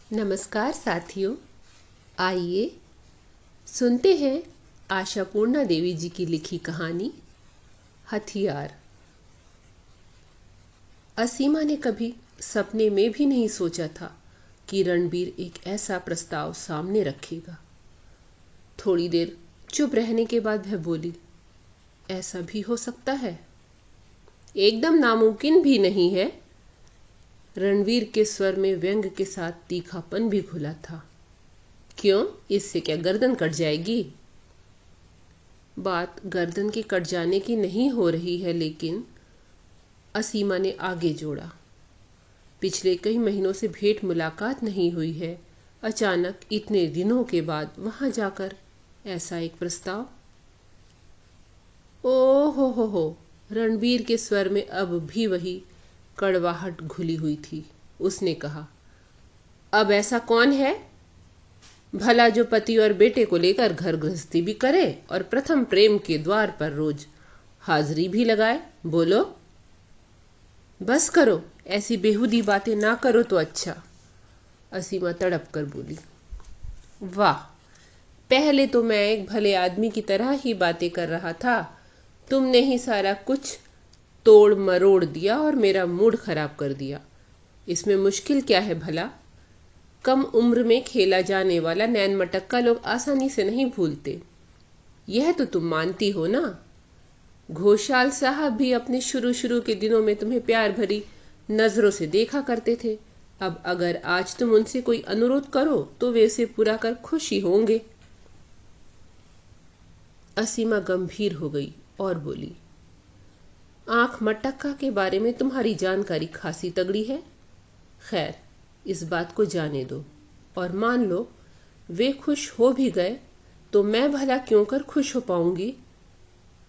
नमस्कार साथियों, आइए सुनते हैं आशापूर्णा देवी जी की लिखी कहानी हथियार। असीमा ने कभी सपने में भी नहीं सोचा था कि रणबीर एक ऐसा प्रस्ताव सामने रखेगा। थोड़ी देर चुप रहने के बाद वह बोली, ऐसा भी हो सकता है? एकदम नामुमकिन भी नहीं है। रणवीर के स्वर में व्यंग के साथ तीखापन भी घुला था। क्यों, इससे क्या गर्दन कट जाएगी? बात गर्दन के कट जाने की नहीं हो रही है, लेकिन असीमा ने आगे जोड़ा, पिछले कई महीनों से भेंट मुलाकात नहीं हुई है। अचानक इतने दिनों के बाद वहां जाकर ऐसा एक प्रस्ताव। ओ हो, रणबीर के स्वर में अब भी वही कड़वाहट घुली हुई थी। उसने कहा, अब ऐसा कौन है भला जो पति और बेटे को लेकर घर गृहस्थी भी करे और प्रथम प्रेम के द्वार पर रोज हाजिरी भी लगाए? बोलो। बस करो, ऐसी बेहुदी बातें ना करो तो अच्छा, असीमा तड़प कर बोली। वाह, पहले तो मैं एक भले आदमी की तरह ही बातें कर रहा था, तुमने ही सारा कुछ तोड़ मरोड़ दिया और मेरा मूड खराब कर दिया। इसमें मुश्किल क्या है भला? कम उम्र में खेला जाने वाला नैन मटक्का लोग आसानी से नहीं भूलते, यह तो तुम मानती हो ना। घोषाल साहब भी अपने शुरू शुरू के दिनों में तुम्हें प्यार भरी नजरों से देखा करते थे। अब अगर आज तुम उनसे कोई अनुरोध करो तो वे उसे पूरा कर खुशी होंगे। असीमा गंभीर हो गई और बोली, आंख मटक्का के बारे में तुम्हारी जानकारी खासी तगड़ी है। खैर, इस बात को जाने दो, और मान लो वे खुश हो भी गए तो मैं भला क्यों कर खुश हो पाऊंगी?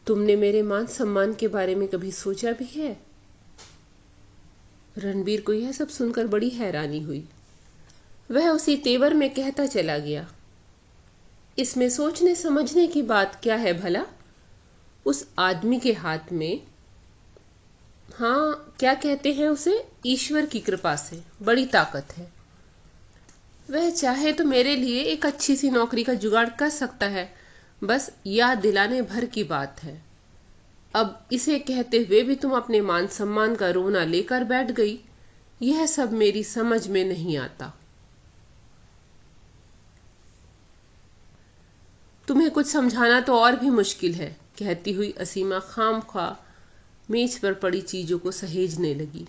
तुमने मेरे मान सम्मान के बारे में कभी सोचा भी है? रणबीर को यह सब सुनकर बड़ी हैरानी हुई। वह उसी तेवर में कहता चला गया, इसमें सोचने समझने की बात क्या है भला? उस आदमी के हाथ में, हाँ, क्या कहते हैं उसे, ईश्वर की कृपा से बड़ी ताकत है। वह चाहे तो मेरे लिए एक अच्छी सी नौकरी का जुगाड़ कर सकता है, बस याद दिलाने भर की बात है। अब इसे कहते हुए भी तुम अपने मान सम्मान का रोना लेकर बैठ गई। यह सब मेरी समझ में नहीं आता। तुम्हें कुछ समझाना तो और भी मुश्किल है, कहती हुई असीमा खामख्वाह मेज पर पड़ी चीजों को सहेजने लगी।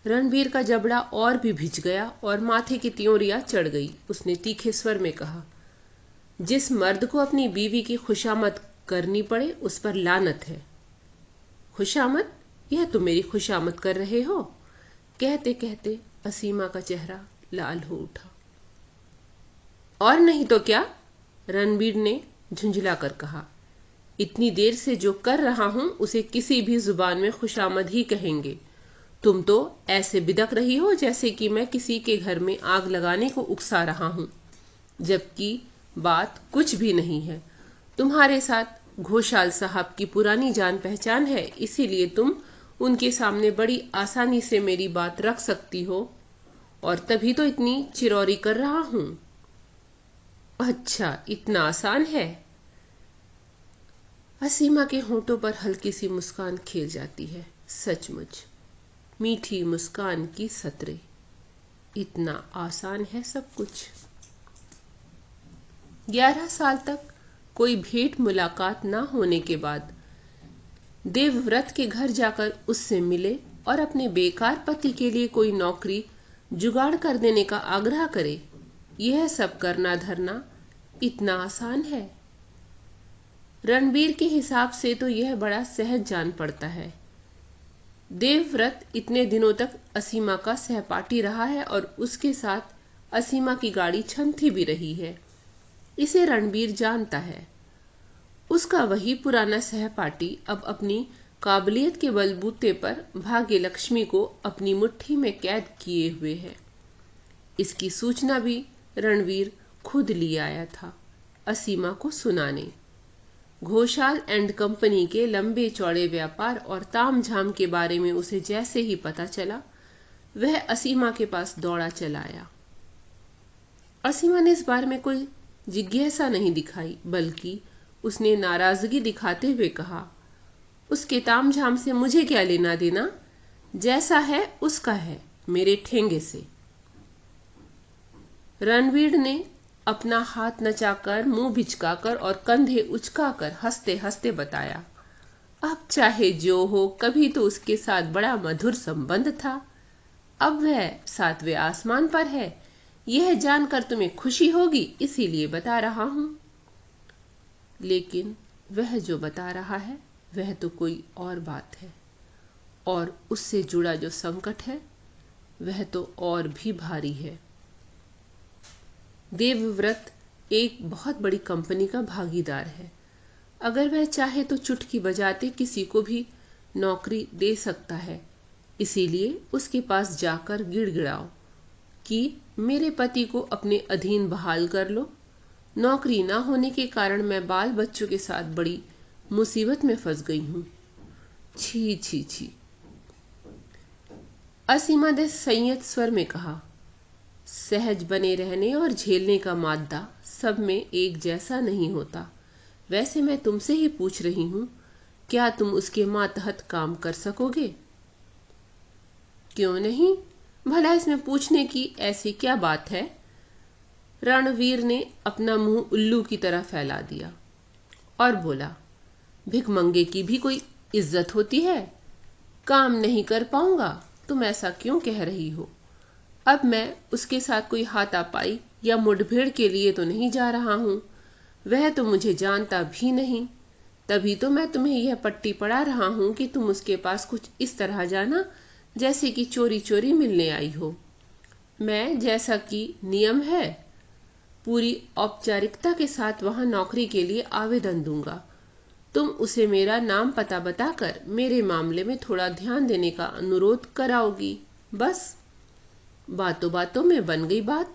रणबीर का जबड़ा और भी भिज गया और माथे की त्योरियां चढ़ गई। उसने तीखे स्वर में कहा, जिस मर्द को अपनी बीवी की खुशामद करनी पड़े उस पर लानत है। खुशामद? यह तुम मेरी खुशामद कर रहे हो? कहते कहते असीमा का चेहरा लाल हो उठा। और नहीं तो क्या, रणबीर ने झुंझला कर कहा, इतनी देर से जो कर रहा हूं उसे किसी भी जुबान में खुशामद ही कहेंगे। तुम तो ऐसे बिदक रही हो जैसे कि मैं किसी के घर में आग लगाने को उकसा रहा हूं, जबकि बात कुछ भी नहीं है। तुम्हारे साथ घोषाल साहब की पुरानी जान पहचान है, इसीलिए तुम उनके सामने बड़ी आसानी से मेरी बात रख सकती हो, और तभी तो इतनी चिरौरी कर रहा हूं। अच्छा, इतना आसान है? असीमा के होंठों पर हल्की सी मुस्कान खेल जाती है। सचमुच मीठी मुस्कान की सतरे। इतना आसान है सब कुछ। 11 साल तक कोई भेंट मुलाकात ना होने के बाद देवव्रत के घर जाकर उससे मिले और अपने बेकार पति के लिए कोई नौकरी जुगाड़ कर देने का आग्रह करे, यह सब करना धरना इतना आसान है? रणबीर के हिसाब से तो यह बड़ा सहज जान पड़ता है। देवव्रत इतने दिनों तक असीमा का सहपाठी रहा है और उसके साथ असीमा की गाड़ी छंथी भी रही है। इसे रणबीर जानता है। उसका वही पुराना सहपाठी अब अपनी काबिलियत के बलबूते पर भाग्य लक्ष्मी को अपनी मुट्ठी में कैद किए हुए है। इसकी सूचना भी रणवीर खुद ले आया था असीमा को सुनाने। घोषाल एंड कंपनी के लंबे चौड़े व्यापार और तामझाम के बारे में उसे जैसे ही पता चला, वह असीमा के पास दौड़ा चला आया। असीमा ने इस बारे में कोई जिज्ञासा नहीं दिखाई, बल्कि उसने नाराजगी दिखाते हुए कहा, उसके तामझाम से मुझे क्या लेना देना, जैसा है उसका है, मेरे ठेंगे से। रणवीर ने अपना हाथ नचाकर, मुंह भिचकाकर और कंधे उचकाकर हंसते हंसते बताया, अब चाहे जो हो, कभी तो उसके साथ बड़ा मधुर संबंध था। अब वह 7वें आसमान पर है। यह जानकर तुम्हें खुशी होगी, इसीलिए बता रहा हूं। लेकिन वह जो बता रहा है वह तो कोई और बात है, और उससे जुड़ा जो संकट है वह तो और भी भारी है। देवव्रत एक बहुत बड़ी कंपनी का भागीदार है। अगर वह चाहे तो चुटकी बजाते किसी को भी नौकरी दे सकता है। इसीलिए उसके पास जाकर गिड़गिड़ाओ कि मेरे पति को अपने अधीन बहाल कर लो। नौकरी ना होने के कारण मैं बाल बच्चों के साथ बड़ी मुसीबत में फंस गई हूं। छी छी छी। असीमा ने संयत स्वर में कहा, सहज बने रहने और झेलने का मादा सब में एक जैसा नहीं होता। वैसे मैं तुमसे ही पूछ रही हूं, क्या तुम उसके मातहत काम कर सकोगे? क्यों नहीं? भला इसमें पूछने की ऐसी क्या बात है? रणवीर ने अपना मुंह उल्लू की तरह फैला दिया और बोला, भिखमंगे की भी कोई इज्जत होती है। काम नहीं कर पाऊंगा, तुम ऐसा क्यों कह रही हो? अब मैं उसके साथ कोई हाथापाई या मुठभेड़ के लिए तो नहीं जा रहा हूं। वह तो मुझे जानता भी नहीं। तभी तो मैं तुम्हें यह पट्टी पढ़ा रहा हूं कि तुम उसके पास कुछ इस तरह जाना जैसे कि चोरी चोरी मिलने आई हो। मैं, जैसा कि नियम है, पूरी औपचारिकता के साथ वहां नौकरी के लिए आवेदन दूंगा। तुम उसे मेरा नाम पता बताकर मेरे मामले में थोड़ा ध्यान देने का अनुरोध कराओगी। बस बातों बातों में बन गई बात।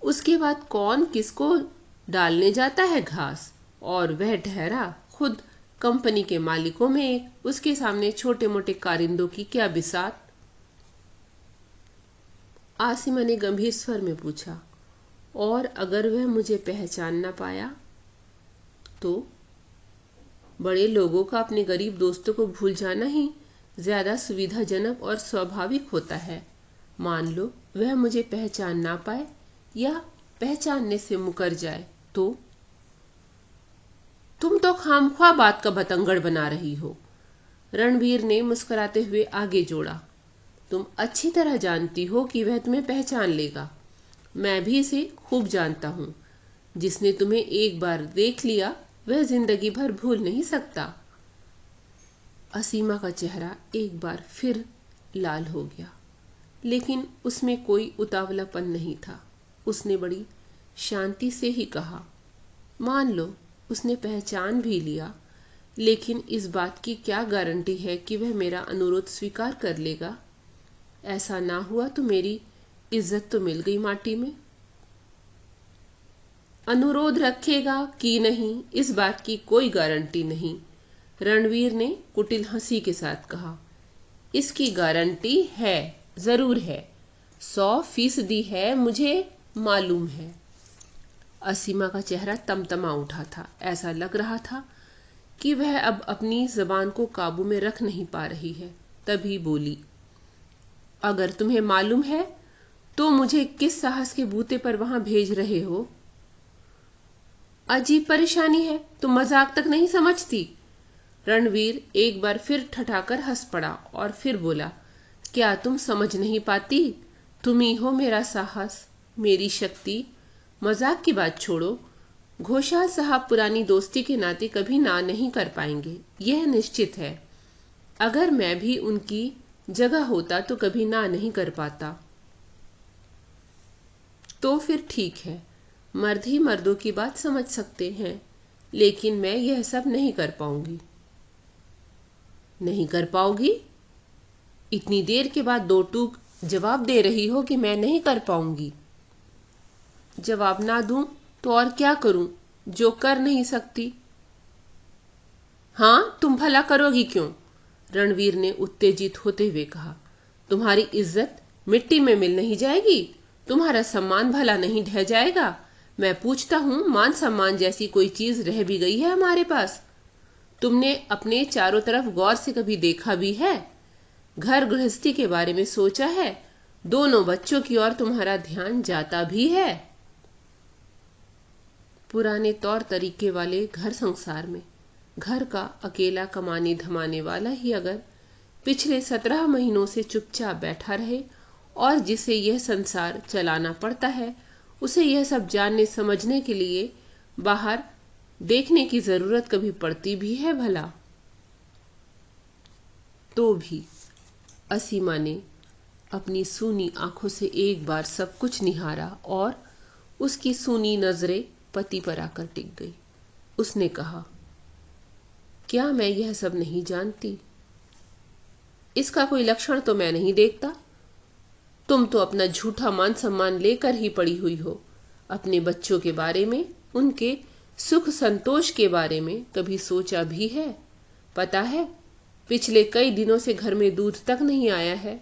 उसके बाद कौन किसको डालने जाता है घास, और वह ठहरा खुद कंपनी के मालिकों में एक। उसके सामने छोटे मोटे कारिंदों की क्या बिसात। आसिमा ने गंभीर स्वर में पूछा, और अगर वह मुझे पहचान ना पाया तो? बड़े लोगों का अपने गरीब दोस्तों को भूल जाना ही ज्यादा सुविधाजनक और स्वाभाविक होता है। मान लो वह मुझे पहचान ना पाए या पहचानने से मुकर जाए तो? तुम तो खामख्वाह बात का बतंगड़ बना रही हो। रणवीर ने मुस्कुराते हुए आगे जोड़ा, तुम अच्छी तरह जानती हो कि वह तुम्हें पहचान लेगा। मैं भी इसे खूब जानता हूं। जिसने तुम्हें एक बार देख लिया वह जिंदगी भर भूल नहीं सकता। असीमा का चेहरा एक बार फिर लाल हो गया, लेकिन उसमें कोई उतावलापन नहीं था। उसने बड़ी शांति से ही कहा, मान लो उसने पहचान भी लिया, लेकिन इस बात की क्या गारंटी है कि वह मेरा अनुरोध स्वीकार कर लेगा? ऐसा ना हुआ तो मेरी इज्जत तो मिल गई माटी में। अनुरोध रखेगा कि नहीं, इस बात की कोई गारंटी नहीं, रणवीर ने कुटिल हंसी के साथ कहा। इसकी गारंटी है, जरूर है, 100% है, मुझे मालूम है। असीमा का चेहरा तमतमा उठा था। ऐसा लग रहा था कि वह अब अपनी जबान को काबू में रख नहीं पा रही है। तभी बोली, अगर तुम्हें मालूम है तो मुझे किस साहस के बूते पर वहां भेज रहे हो? अजीब परेशानी है, तुम मजाक तक नहीं समझती। रणवीर एक बार फिर ठठाकर हंस पड़ा और फिर बोला, क्या तुम समझ नहीं पाती? तुम ही हो मेरा साहस, मेरी शक्ति। मजाक की बात छोड़ो, घोषाल साहब पुरानी दोस्ती के नाते कभी ना नहीं कर पाएंगे, यह निश्चित है। अगर मैं भी उनकी जगह होता तो कभी ना नहीं कर पाता। तो फिर ठीक है, मर्द ही मर्दों की बात समझ सकते हैं, लेकिन मैं यह सब नहीं कर पाऊंगी। नहीं कर पाओगी? इतनी देर के बाद दो टूक जवाब दे रही हो कि मैं नहीं कर पाऊंगी। जवाब ना दूं तो और क्या करूं जो कर नहीं सकती? हां, तुम भला करोगी क्यों? रणवीर ने उत्तेजित होते हुए कहा, तुम्हारी इज्जत मिट्टी में मिल नहीं जाएगी। तुम्हारा सम्मान भला नहीं ढह जाएगा? मैं पूछता हूँ, मान सम्मान जैसी कोई चीज रह भी गई है हमारे पास? तुमने अपने चारों तरफ गौर से कभी देखा भी है? घर गृहस्थी के बारे में सोचा है? दोनों बच्चों की ओर तुम्हारा ध्यान जाता भी है? पुराने तौर तरीके वाले घर संसार में घर का अकेला कमाने धमाने वाला ही अगर पिछले 17 महीनों से चुपचाप बैठा रहे और जिसे यह संसार चलाना पड़ता है, उसे यह सब जानने समझने के लिए बाहर देखने की जरूरत कभी पड़ती भी है भला? तो भी असीमा ने अपनी सूनी आंखों से एक बार सब कुछ निहारा और उसकी सूनी नजरें पति पर आकर टिक गई। उसने कहा, क्या मैं यह सब नहीं जानती? इसका कोई लक्षण तो मैं नहीं देखता। तुम तो अपना झूठा मान सम्मान लेकर ही पड़ी हुई हो। अपने बच्चों के बारे में, उनके सुख संतोष के बारे में कभी सोचा भी है? पता है, पिछले कई दिनों से घर में दूध तक नहीं आया है।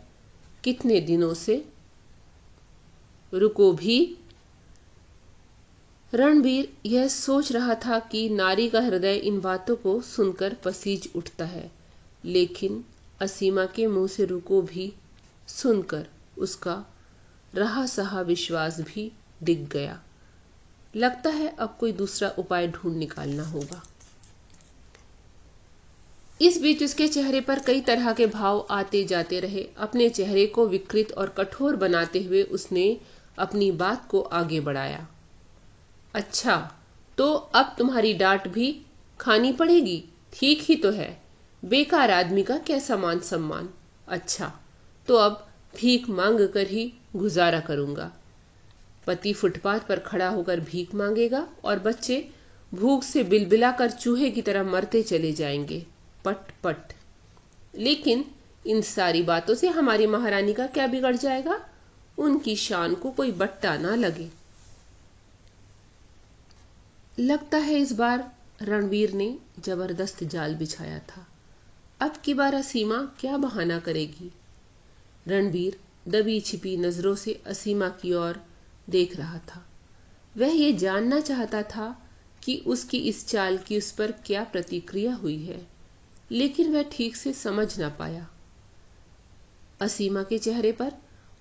कितने दिनों से? रुको भी। रणबीर यह सोच रहा था कि नारी का हृदय इन बातों को सुनकर पसीज उठता है, लेकिन असीमा के मुंह से रुको भी सुनकर उसका रहा सहा विश्वास भी दिख गया। लगता है अब कोई दूसरा उपाय ढूंढ निकालना होगा। इस बीच उसके चेहरे पर कई तरह के भाव आते जाते रहे। अपने चेहरे को विकृत और कठोर बनाते हुए उसने अपनी बात को आगे बढ़ाया। अच्छा, तो अब तुम्हारी डांट भी खानी पड़ेगी? ठीक ही तो है, बेकार आदमी का कैसा मान सम्मान। अच्छा, तो अब भीख मांग कर ही गुजारा करूंगा। पति फुटपाथ पर खड़ा होकर भीख मांगेगा और बच्चे भूख से बिलबिला कर चूहे की तरह मरते चले जाएंगे। पट पट। लेकिन इन सारी बातों से हमारी महारानी का क्या बिगड़ जाएगा? उनकी शान को कोई बट्टा ना लगे। लगता है इस बार रणवीर ने जबरदस्त जाल बिछाया था। अब की बार असीमा क्या बहाना करेगी? रणवीर दबी छिपी नजरों से असीमा की ओर देख रहा था। वह ये जानना चाहता था कि उसकी इस चाल की उस पर क्या प्रतिक्रिया हुई है, लेकिन वह ठीक से समझ ना पाया। असीमा के चेहरे पर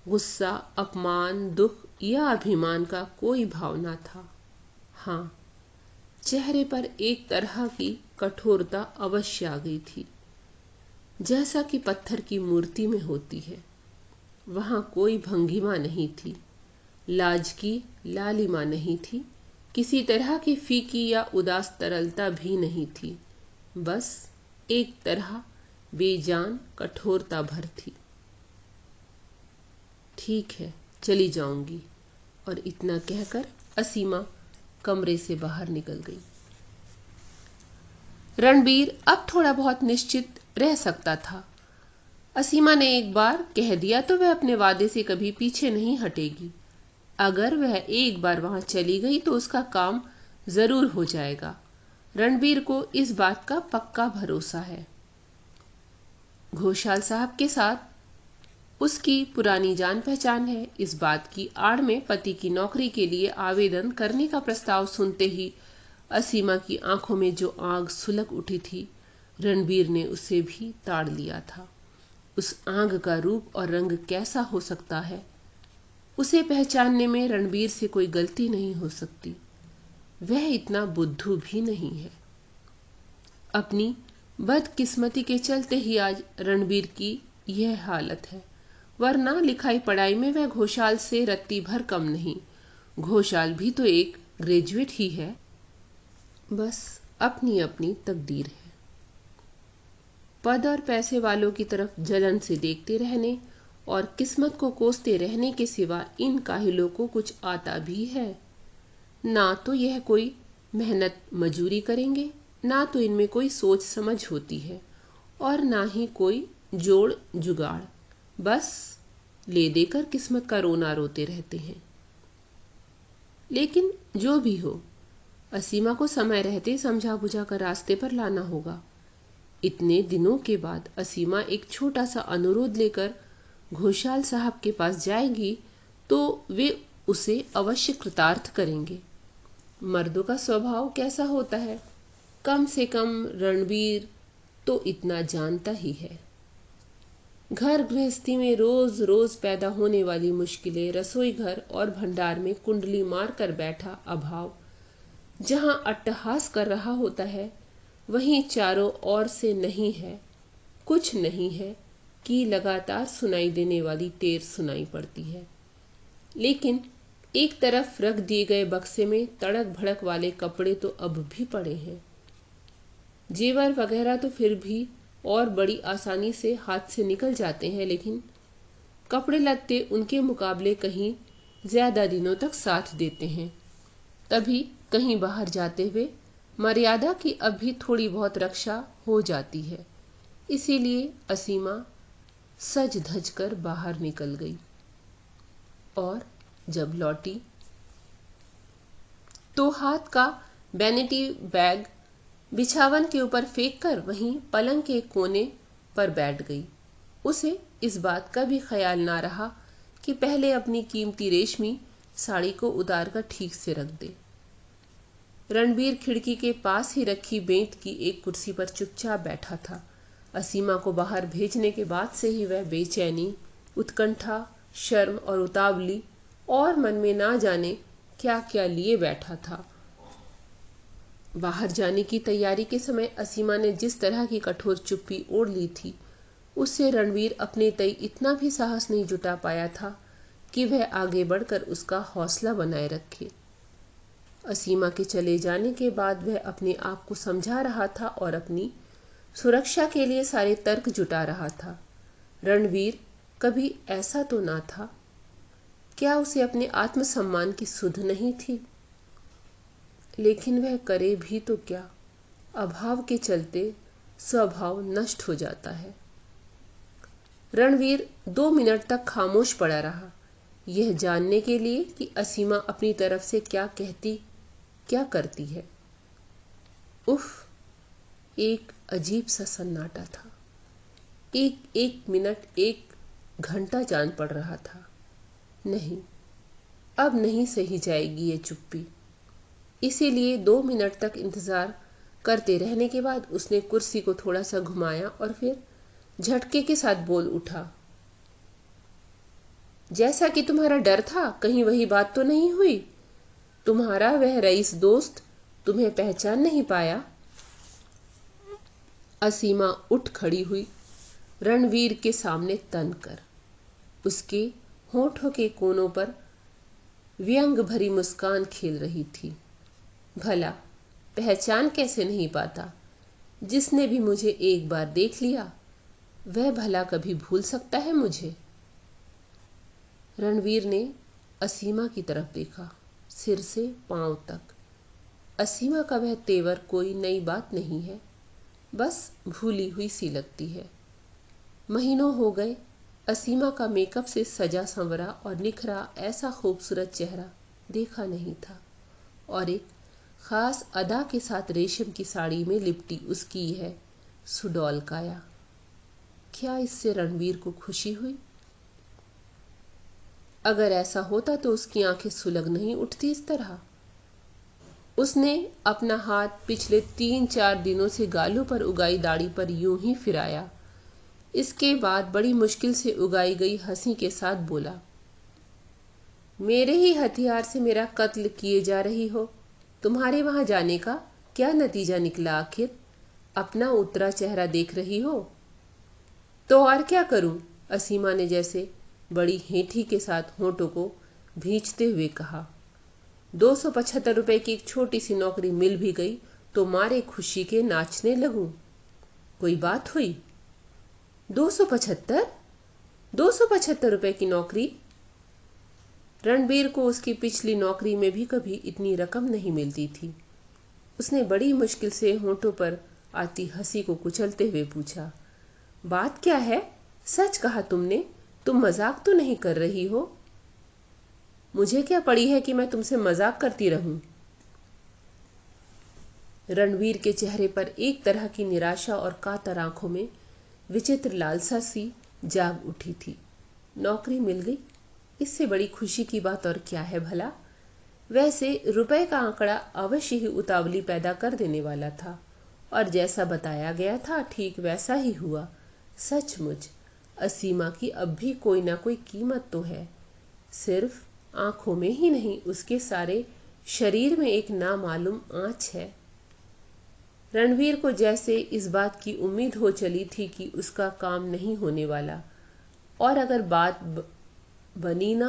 गुस्सा, अपमान, दुख या अभिमान का कोई भाव ना था। हाँ, चेहरे पर एक तरह की कठोरता अवश्य आ गई थी, जैसा कि पत्थर की मूर्ति में होती है। वहां कोई भंगिमा नहीं थी, लाज की लालिमा नहीं थी, किसी तरह की फीकी या उदास तरलता भी नहीं थी। बस एक तरह बेजान कठोरता भर थी। ठीक है, चली जाऊंगी। और इतना कहकर असीमा कमरे से बाहर निकल गई। रणबीर अब थोड़ा बहुत निश्चित रह सकता था। असीमा ने एक बार कह दिया तो वह अपने वादे से कभी पीछे नहीं हटेगी। अगर वह एक बार वहां चली गई तो उसका काम जरूर हो जाएगा। रणबीर को इस बात का पक्का भरोसा है। घोषाल साहब के साथ उसकी पुरानी जान पहचान है। इस बात की आड़ में पति की नौकरी के लिए आवेदन करने का प्रस्ताव सुनते ही असीमा की आंखों में जो आग सुलग उठी थी, रणबीर ने उसे भी ताड़ लिया था। उस आग का रूप और रंग कैसा हो सकता है, उसे पहचानने में रणबीर से कोई गलती नहीं हो सकती। वह इतना बुद्धू भी नहीं है। अपनी बदकिस्मती के चलते ही आज रणबीर की यह हालत है, वरना लिखाई पढ़ाई में वह घोषाल से रत्ती भर कम नहीं। घोषाल भी तो एक ग्रेजुएट ही है। बस अपनी अपनी तकदीर है। पद और पैसे वालों की तरफ जलन से देखते रहने और किस्मत को कोसते रहने के सिवा इन काहिलों को कुछ आता भी है? ना तो यह कोई मेहनत मजूरी करेंगे, ना तो इनमें कोई सोच समझ होती है, और ना ही कोई जोड़ जुगाड़। बस ले देकर किस्मत का रोना रोते रहते हैं। लेकिन जो भी हो, असीमा को समय रहते समझा बुझा कर रास्ते पर लाना होगा। इतने दिनों के बाद असीमा एक छोटा सा अनुरोध लेकर घोषाल साहब के पास जाएगी तो वे उसे अवश्य कृतार्थ करेंगे। मर्दों का स्वभाव कैसा होता है, कम से कम रणवीर तो इतना जानता ही है। घर गृहस्थी में रोज रोज पैदा होने वाली मुश्किलें, रसोई घर और भंडार में कुंडली मार कर बैठा अभाव जहां अट्टहास कर रहा होता है, वहीं चारों ओर से नहीं है, कुछ नहीं है कि लगातार सुनाई देने वाली टेर सुनाई पड़ती है। लेकिन एक तरफ रख दिए गए बक्से में तड़क भड़क वाले कपड़े तो अब भी पड़े हैं। जेवर वगैरह तो फिर भी और बड़ी आसानी से हाथ से निकल जाते हैं, लेकिन कपड़े लत्ते उनके मुकाबले कहीं ज्यादा दिनों तक साथ देते हैं। तभी कहीं बाहर जाते हुए मर्यादा की अब भी थोड़ी बहुत रक्षा हो जाती है। इसीलिए असीमा सज धज कर बाहर निकल गई और जब लौटी तो हाथ का वैनिटी बैग बिछावन के ऊपर फेंक कर वहीं पलंग के कोने पर बैठ गई। उसे इस बात का भी ख्याल ना रहा कि पहले अपनी कीमती रेशमी साड़ी को उतार कर ठीक से रख दे। रणबीर खिड़की के पास ही रखी बेंत की एक कुर्सी पर चुपचाप बैठा था। असीमा को बाहर भेजने के बाद से ही वह बेचैनी, उत्कंठा, शर्म और उतावली और मन में ना जाने क्या क्या लिए बैठा था। बाहर जाने की तैयारी के समय असीमा ने जिस तरह की कठोर चुप्पी ओढ़ ली थी, उससे रणवीर अपने तय इतना भी साहस नहीं जुटा पाया था कि वह आगे बढ़कर उसका हौसला बनाए रखे। असीमा के चले जाने के बाद वह अपने आप को समझा रहा था और अपनी सुरक्षा के लिए सारे तर्क जुटा रहा था। रणवीर कभी ऐसा तो ना था। क्या उसे अपने आत्मसम्मान की सुध नहीं थी? लेकिन वह करे भी तो क्या, अभाव के चलते स्वभाव नष्ट हो जाता है। रणवीर 2 मिनट तक खामोश पड़ा रहा, यह जानने के लिए कि असीमा अपनी तरफ से क्या कहती, क्या करती है। उफ, एक अजीब सा सन्नाटा था। एक एक मिनट, एक घंटा जान पड़ रहा था। नहीं, अब नहीं सही जाएगी ये चुप्पी। इसीलिए 2 मिनट तक इंतजार करते रहने के बाद उसने कुर्सी को थोड़ा सा घुमाया और फिर झटके के साथ बोल उठा, जैसा कि तुम्हारा डर था, कहीं वही बात तो नहीं हुई? तुम्हारा वह रईस दोस्त तुम्हें पहचान नहीं पाया? असीमा उठ खड़ी हुई, रणवीर के सामने तन कर। उसके होठों के कोनों पर व्यंग भरी मुस्कान खेल रही थी। भला पहचान कैसे नहीं पाता? जिसने भी मुझे एक बार देख लिया, वह भला कभी भूल सकता है मुझे? रणवीर ने असीमा की तरफ देखा, सिर से पांव तक। असीमा का वह तेवर कोई नई बात नहीं है, बस भूली हुई सी लगती है। महीनों हो गए असीमा का मेकअप से सजा संवरा और निखरा ऐसा खूबसूरत चेहरा देखा नहीं था, और एक खास अदा के साथ रेशम की साड़ी में लिपटी उसकी यह सुडौल काया। क्या इससे रणवीर को खुशी हुई? अगर ऐसा होता तो उसकी आंखें सुलग नहीं उठती इस तरह। उसने अपना हाथ पिछले 3-4 दिनों से गालों पर उगाई दाढ़ी पर यूं ही फिराया। इसके बाद बड़ी मुश्किल से उगाई गई हंसी के साथ बोला, मेरे ही हथियार से मेरा कत्ल किए जा रही हो। तुम्हारे वहां जाने का क्या नतीजा निकला आखिर? अपना उतरा चेहरा देख रही हो? तो और क्या करूं? असीमा ने जैसे बड़ी हेठी के साथ होठों को भींचते हुए कहा। 275 रुपए की एक छोटी सी नौकरी मिल भी गई तो मारे खुशी के नाचने लगूं। कोई बात हुई? 275? 275 रुपए की नौकरी? रणबीर को उसकी पिछली नौकरी में भी कभी इतनी रकम नहीं मिलती थी। उसने बड़ी मुश्किल से होठों पर आती हंसी को कुचलते हुए पूछा, बात क्या है? सच कहा तुमने? तुम मजाक तो नहीं कर रही हो? मुझे क्या पड़ी है कि मैं तुमसे मजाक करती रहूं? रणवीर के चेहरे पर एक तरह की निराशा और कातर आंखों में विचित्र लालसा सी जाग उठी थी। नौकरी मिल गई? इससे बड़ी खुशी की बात और क्या है भला। वैसे रुपए का आंकड़ा अवश्य ही उतावली पैदा कर देने वाला था, और जैसा बताया गया था ठीक वैसा ही हुआ। सचमुच असीमा की अब भी कोई ना कोई कीमत तो है। सिर्फ आंखों में ही नहीं, उसके सारे शरीर में एक नामालूम आँच है। रणवीर को जैसे इस बात की उम्मीद हो चली थी कि उसका काम नहीं होने वाला, और अगर बात बनी ना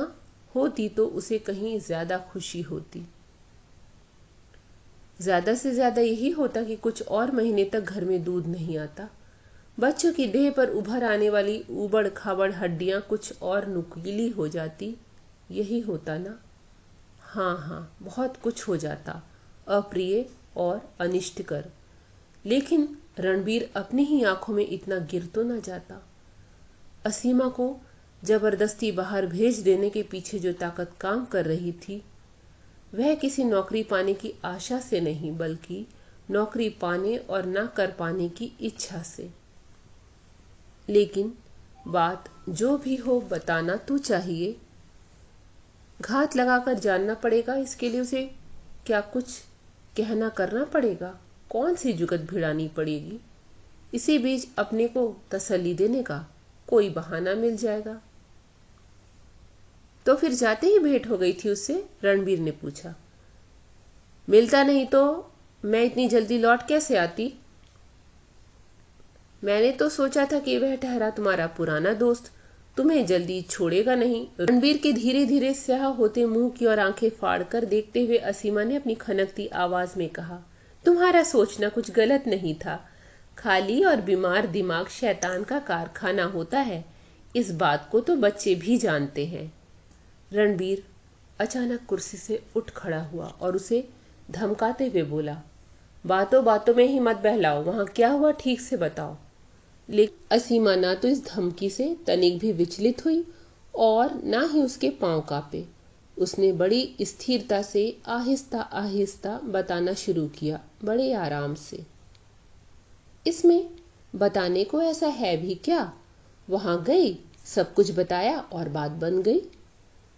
होती तो उसे कहीं ज्यादा खुशी होती। ज्यादा से ज्यादा यही होता कि कुछ और महीने तक घर में दूध नहीं आता। बच्चों की देह पर उभर आने वाली ऊबड़ खाबड़ हड्डियां कुछ और नुकीली हो जाती। यही होता ना। हाँ हाँ, बहुत कुछ हो जाता, अप्रिय और अनिष्टकर। लेकिन रणबीर अपनी ही आंखों में इतना गिर तो न जाता। असीमा को जबरदस्ती बाहर भेज देने के पीछे जो ताकत काम कर रही थी, वह किसी नौकरी पाने की आशा से नहीं, बल्कि नौकरी पाने और ना कर पाने की इच्छा से। लेकिन बात जो भी हो बताना तो चाहिए। घात लगाकर जानना पड़ेगा, इसके लिए उसे क्या कुछ कहना करना पड़ेगा। कौन सी जुगत भिड़ानी पड़ेगी। इसी बीच अपने को तसल्ली देने का कोई बहाना मिल जाएगा। तो फिर जाते ही भेंट हो गई थी उससे, रणबीर ने पूछा। मिलता नहीं तो मैं इतनी जल्दी लौट कैसे आती। मैंने तो सोचा था कि वह ठहरा तुम्हारा पुराना दोस्त तुम्हें जल्दी छोड़ेगा नहीं। रणबीर के धीरे धीरे स्याह होते मुंह की ओर आंखें फाड़कर देखते हुए असीमा ने अपनी खनकती आवाज में कहा, तुम्हारा सोचना कुछ गलत नहीं था। खाली और बीमार दिमाग शैतान का कारखाना होता है, इस बात को तो बच्चे भी जानते हैं। रणबीर अचानक कुर्सी से उठ खड़ा हुआ और उसे धमकाते हुए बोला, बातों बातों में ही मत बहलाओ, वहां क्या हुआ ठीक से बताओ। लेकिन असीमा ना तो इस धमकी से तनिक भी विचलित हुई और ना ही उसके पांव कांपे। उसने बड़ी स्थिरता से आहिस्ता आहिस्ता बताना शुरू किया, बड़े आराम से। इसमें बताने को ऐसा है भी क्या। वहां गई, सब कुछ बताया और बात बन गई।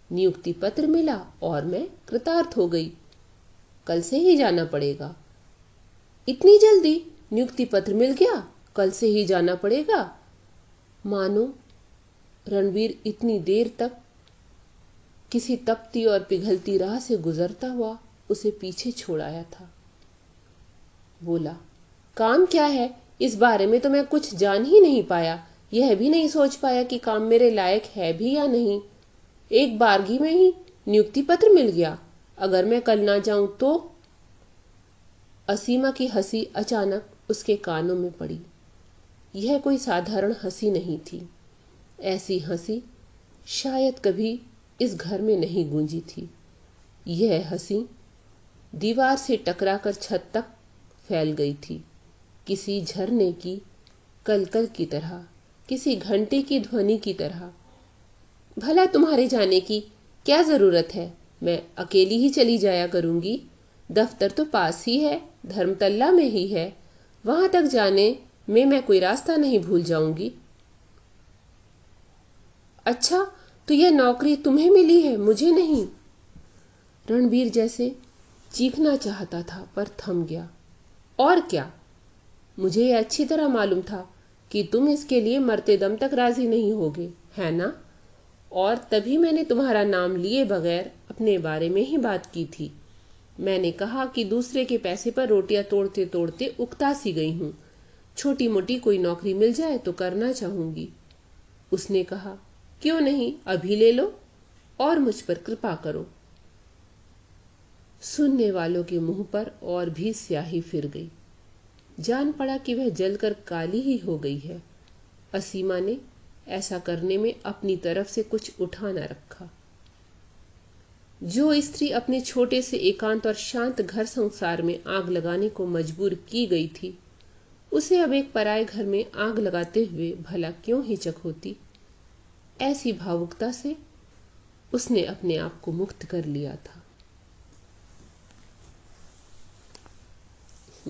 नियुक्ति पत्र मिला और मैं कृतार्थ हो गई। कल से ही जाना पड़ेगा। इतनी जल्दी नियुक्ति पत्र मिल गया, कल से ही जाना पड़ेगा। मानो रणवीर इतनी देर तक किसी तपती और पिघलती राह से गुजरता हुआ उसे पीछे छोड़ आया था। बोला, काम क्या है, इस बारे में तो मैं कुछ जान ही नहीं पाया। यह भी नहीं सोच पाया कि काम मेरे लायक है भी या नहीं। एक बारगी में ही नियुक्ति पत्र मिल गया। अगर मैं कल ना जाऊं तो। असीमा की हंसी अचानक उसके कानों में पड़ी। यह कोई साधारण हंसी नहीं थी। ऐसी हंसी शायद कभी इस घर में नहीं गूंजी थी। यह हंसी दीवार से टकराकर छत तक फैल गई थी, किसी झरने की कलकल की तरह, किसी घंटे की ध्वनि की तरह। भला तुम्हारे जाने की क्या जरूरत है, मैं अकेली ही चली जाया करूंगी। दफ्तर तो पास ही है, धर्मतल्ला में ही है। वहां तक जाने में मैं कोई रास्ता नहीं भूल जाऊंगी। अच्छा, तो यह नौकरी तुम्हें मिली है, मुझे नहीं। रणबीर जैसे चीखना चाहता था पर थम गया। और क्या, मुझे यह अच्छी तरह मालूम था कि तुम इसके लिए मरते दम तक राजी नहीं होगे, है ना। और तभी मैंने तुम्हारा नाम लिए बगैर अपने बारे में ही बात की थी। मैंने कहा कि दूसरे के पैसे पर रोटियां तोड़ते तोड़ते उकता सी गई हूं। छोटी मोटी कोई नौकरी मिल जाए तो करना चाहूंगी। उसने कहा, क्यों नहीं, अभी ले लो और मुझ पर कृपा करो। सुनने वालों के मुंह पर और भी स्याही फिर गई। जान पड़ा कि वह जलकर काली ही हो गई है। असीमा ने ऐसा करने में अपनी तरफ से कुछ उठा न रखा। जो स्त्री अपने छोटे से एकांत और शांत घर संसार में आग लगाने को मजबूर की गई थी, उसे अब एक पराये घर में आग लगाते हुए भला क्यों हिचक होती। ऐसी भावुकता से उसने अपने आप को मुक्त कर लिया था।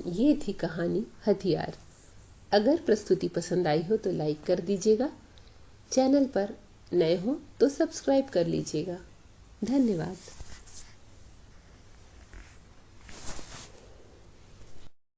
ये थी कहानी हथियार। अगर प्रस्तुति पसंद आई हो तो लाइक कर दीजिएगा। चैनल पर नए हो तो सब्सक्राइब कर लीजिएगा। धन्यवाद।